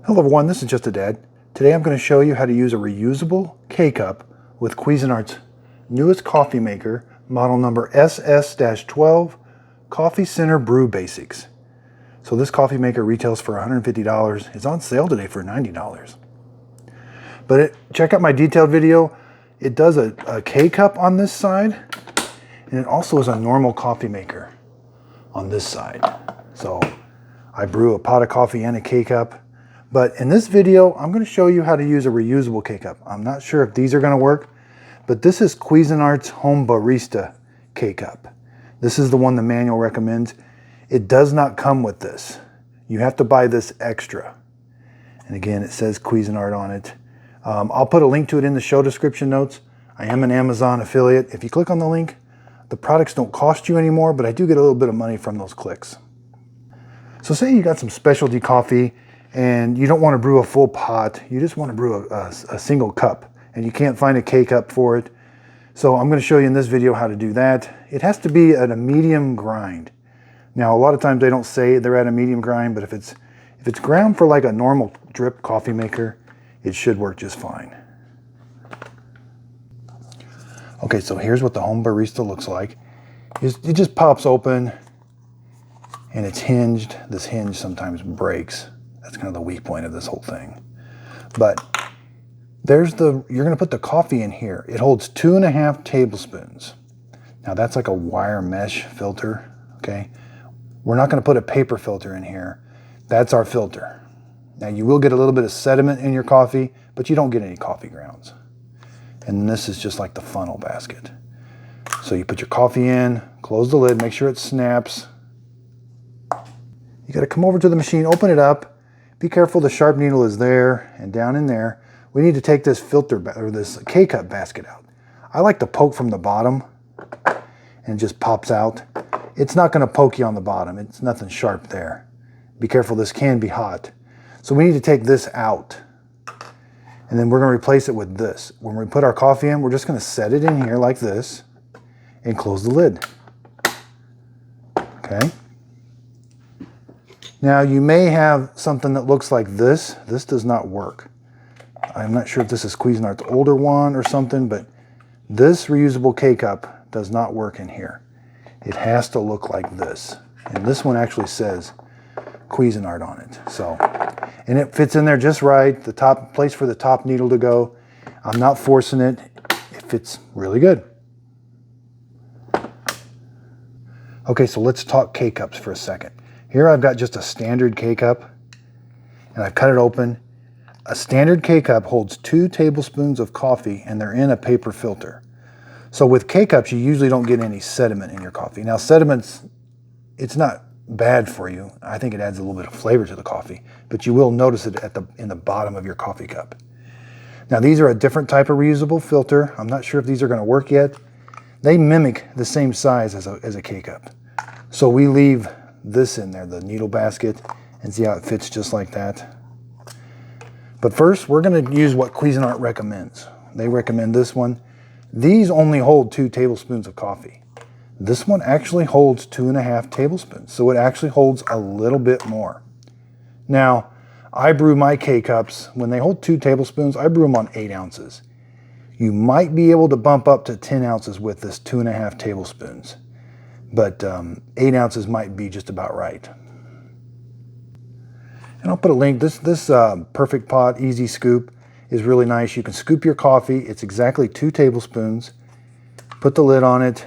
Hello everyone, this is Just a Dad. Today I'm going to show you how to use a reusable K-Cup with Cuisinart's newest coffee maker, model number SS-12 Coffee Center Brew Basics. So this coffee maker retails for $150. It's on sale today for $90. But check out my detailed video. It does a K-Cup on this side, and it also is a normal coffee maker on this side. So I brew a pot of coffee and a K-Cup. But in this video, I'm going to show you how to use a reusable K-Cup. I'm not sure if these are going to work, but this is Cuisinart's Home Barista K-Cup. This is the one the manual recommends. It does not come with this. You have to buy this extra. And again, it says Cuisinart on it. I'll put a link to it in the show description notes. I am an Amazon affiliate. If you click on the link, the products don't cost you anymore, but I do get a little bit of money from those clicks. So say you got some specialty coffee and you don't want to brew a full pot, you just want to brew a single cup, and you can't find a K-Cup for it. So I'm going to show you in this video how to do that. It has to be at a medium grind. Now a lot of times they don't say they're at a medium grind, but if it's ground for like a normal drip coffee maker, it should work just fine. Okay, so here's what the Home Barista looks like. It just pops open and it's hinged. This hinge sometimes breaks. That's kind of the weak point of this whole thing. But you're going to put the coffee in here. It holds 2.5 tablespoons. Now that's like a wire mesh filter, okay? We're not going to put a paper filter in here. That's our filter. Now you will get a little bit of sediment in your coffee, but you don't get any coffee grounds. And this is just like the funnel basket. So you put your coffee in, close the lid, make sure it snaps. You got to come over to the machine, open it up. Be careful, the sharp needle is there and down in there. We need to take this filter or this K-Cup basket out. I like to poke from the bottom and it just pops out. It's not going to poke you on the bottom. It's nothing sharp there. Be careful, this can be hot. So we need to take this out. And then we're going to replace it with this. When we put our coffee in, we're just going to set it in here like this and close the lid. Okay. Now you may have something that looks like this. This does not work. I'm not sure if this is Cuisinart's older one or something, but this reusable K-Cup does not work in here. It has to look like this. And this one actually says Cuisinart on it. So, and it fits in there just right. The top place for the top needle to go. I'm not forcing it. It fits really good. Okay, so let's talk K-Cups for a second. Here I've got just a standard K-Cup, and I've cut it open. A standard K-Cup holds 2 tablespoons of coffee, and they're in a paper filter. So with K-Cups, you usually don't get any sediment in your coffee. Now sediments, it's not bad for you. I think it adds a little bit of flavor to the coffee, but you will notice it in the bottom of your coffee cup. Now these are a different type of reusable filter. I'm not sure if these are going to work yet. They mimic the same size as a K-Cup. So we leave this in there, the needle basket, and see how it fits just like that. But first, we're going to use what Cuisinart recommends. They recommend this one. These only hold 2 tablespoons of coffee. This one actually holds 2.5 tablespoons, so it actually holds a little bit more. Now, I brew my K-Cups, when they hold 2 tablespoons, I brew them on 8 ounces. You might be able to bump up to 10 ounces with this 2.5 tablespoons. But 8 ounces might be just about right. And I'll put a link. This Perfect Pot Easy Scoop is really nice. You can scoop your coffee. It's exactly 2 tablespoons. Put the lid on it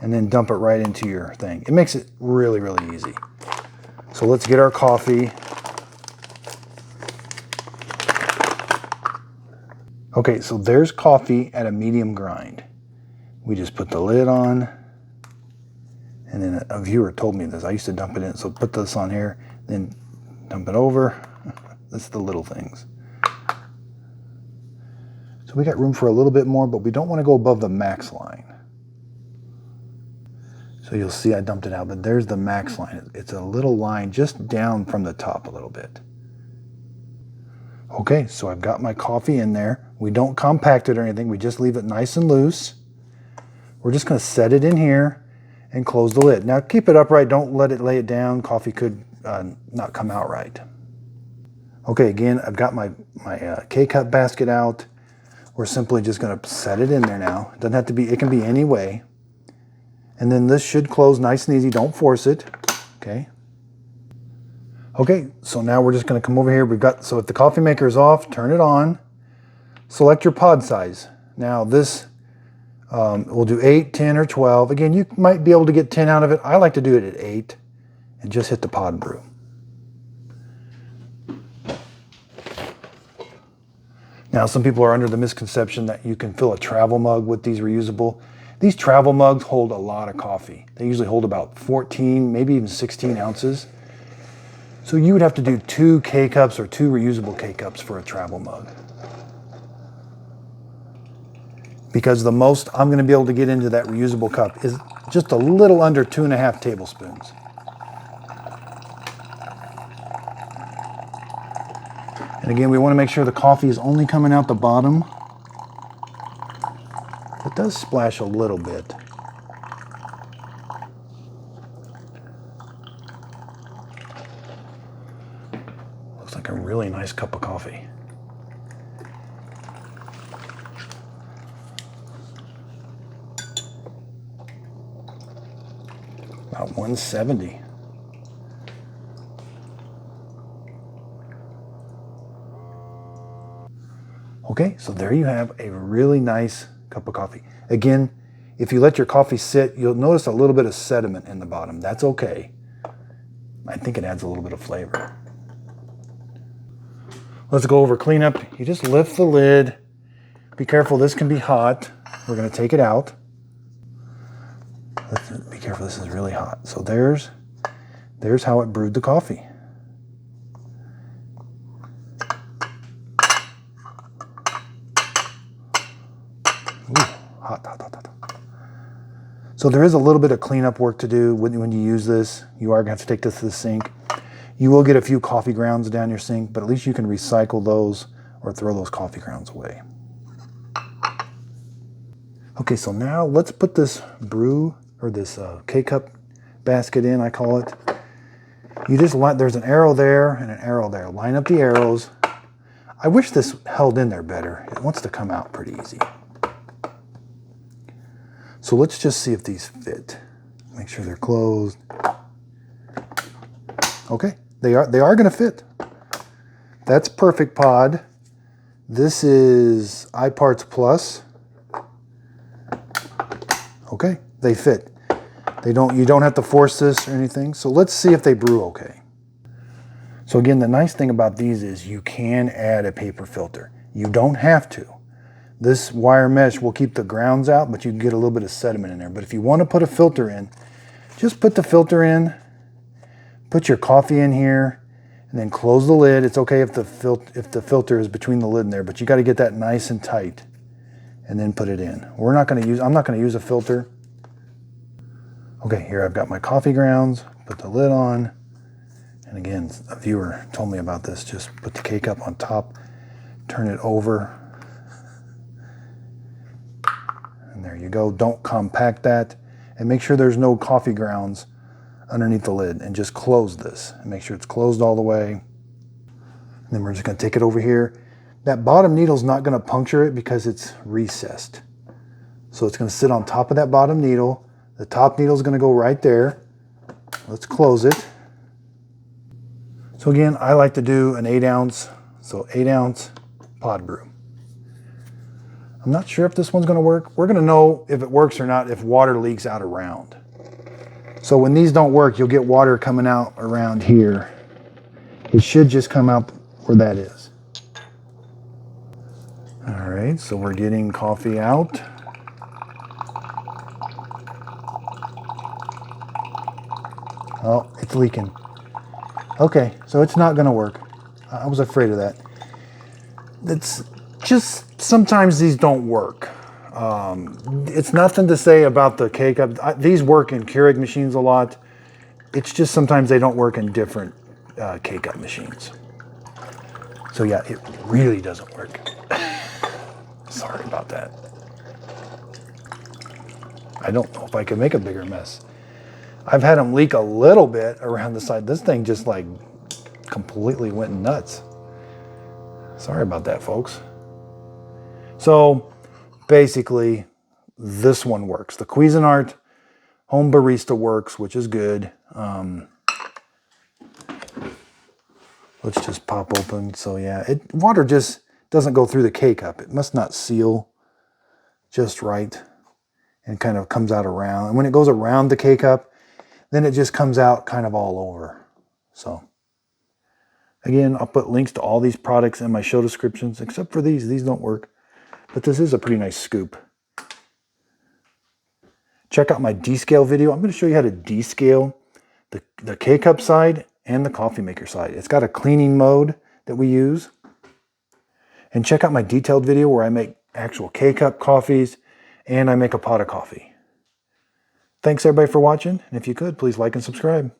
and then dump it right into your thing. It makes it really, really easy. So let's get our coffee. Okay, so there's coffee at a medium grind. We just put the lid on. And then a viewer told me this. I used to dump it in. So put this on here, then dump it over. That's the little things. So we got room for a little bit more, but we don't want to go above the max line. So you'll see I dumped it out, but there's the max line. It's a little line just down from the top a little bit. Okay, so I've got my coffee in there. We don't compact it or anything. We just leave it nice and loose. We're just going to set it in here and close the lid. Now keep it upright, don't let it lay it down. Coffee could not come out right. Okay, again, I've got my K-cup basket out. We're simply just going to set it in there now. It doesn't have to be, it can be any way. And then this should close nice and easy. Don't force it. Okay. Okay, so now we're just going to come over here. So if the coffee maker is off, turn it on. Select your pod size. Now this, we'll do 8, 10, or 12. Again, you might be able to get 10 out of it. I like to do it at 8 and just hit the pod brew. Now, some people are under the misconception that you can fill a travel mug with these reusable. These travel mugs hold a lot of coffee. They usually hold about 14, maybe even 16 ounces. So you would have to do 2 K-cups or 2 reusable K-cups for a travel mug. Because the most I'm going to be able to get into that reusable cup is just a little under 2.5 tablespoons. And again, we want to make sure the coffee is only coming out the bottom. It does splash a little bit. Looks like a really nice cup of coffee. About 170. Okay, so there you have a really nice cup of coffee. Again, if you let your coffee sit, you'll notice a little bit of sediment in the bottom. That's okay. I think it adds a little bit of flavor. Let's go over cleanup. You just lift the lid. Be careful, this can be hot. We're going to take it out. Be careful, this is really hot. So there's how it brewed the coffee. Ooh, hot, hot, hot, hot. So there is a little bit of cleanup work to do when you use this. You are going to have to take this to the sink. You will get a few coffee grounds down your sink, but at least you can recycle those or throw those coffee grounds away. Okay, so now let's put this brew or this K-cup basket in, I call it. You just there's an arrow there and an arrow there. Line up the arrows. I wish this held in there better. It wants to come out pretty easy. So let's just see if these fit. Make sure they're closed. Okay, they are going to fit. That's perfect pod. This is iParts Plus. Okay, they fit. You don't have to force this or anything. So let's see if they brew okay. So again, the nice thing about these is you can add a paper filter. You don't have to. This wire mesh will keep the grounds out, but you can get a little bit of sediment in there. But if you want to put a filter in, just put the filter in, put your coffee in here, and then close the lid. It's okay if the filter is between the lid and there, but you got to get that nice and tight, and then put it in. I'm not going to use a filter. Okay, here I've got my coffee grounds. Put the lid on, and again, a viewer told me about this. Just put the K-cup on top, turn it over. And there you go. Don't compact that. And make sure there's no coffee grounds underneath the lid. And just close this. And make sure it's closed all the way. And then we're just going to take it over here. That bottom needle's not going to puncture it because it's recessed. So it's going to sit on top of that bottom needle. The top needle is going to go right there. Let's close it. So again, I like to do an 8 ounce. So 8 ounce pod brew. I'm not sure if this one's going to work. We're going to know if it works or not if water leaks out around. So when these don't work, you'll get water coming out around here. It should just come out where that is. All right, so we're getting coffee out. Oh, it's leaking. Okay, so it's not going to work. I was afraid of that. It's just sometimes these don't work. It's nothing to say about the K-cup. These work in Keurig machines a lot. It's just sometimes they don't work in different K-cup machines. So yeah, it really doesn't work. Sorry about that. I don't know if I can make a bigger mess. I've had them leak a little bit around the side. This thing just like completely went nuts. Sorry about that, folks. So basically, this one works. The Cuisinart Home Barista works, which is good. Let's just pop open. So yeah, water just doesn't go through the K-cup. It must not seal just right and kind of comes out around. And when it goes around the K-cup, then it just comes out kind of all over. So again, I'll put links to all these products in my show descriptions, except for these. These don't work. But this is a pretty nice scoop. Check out my descale video. I'm going to show you how to descale the K-cup side and the coffee maker side. It's got a cleaning mode that we use. And check out my detailed video where I make actual K-cup coffees and I make a pot of coffee. Thanks everybody for watching. And if you could, please like and subscribe.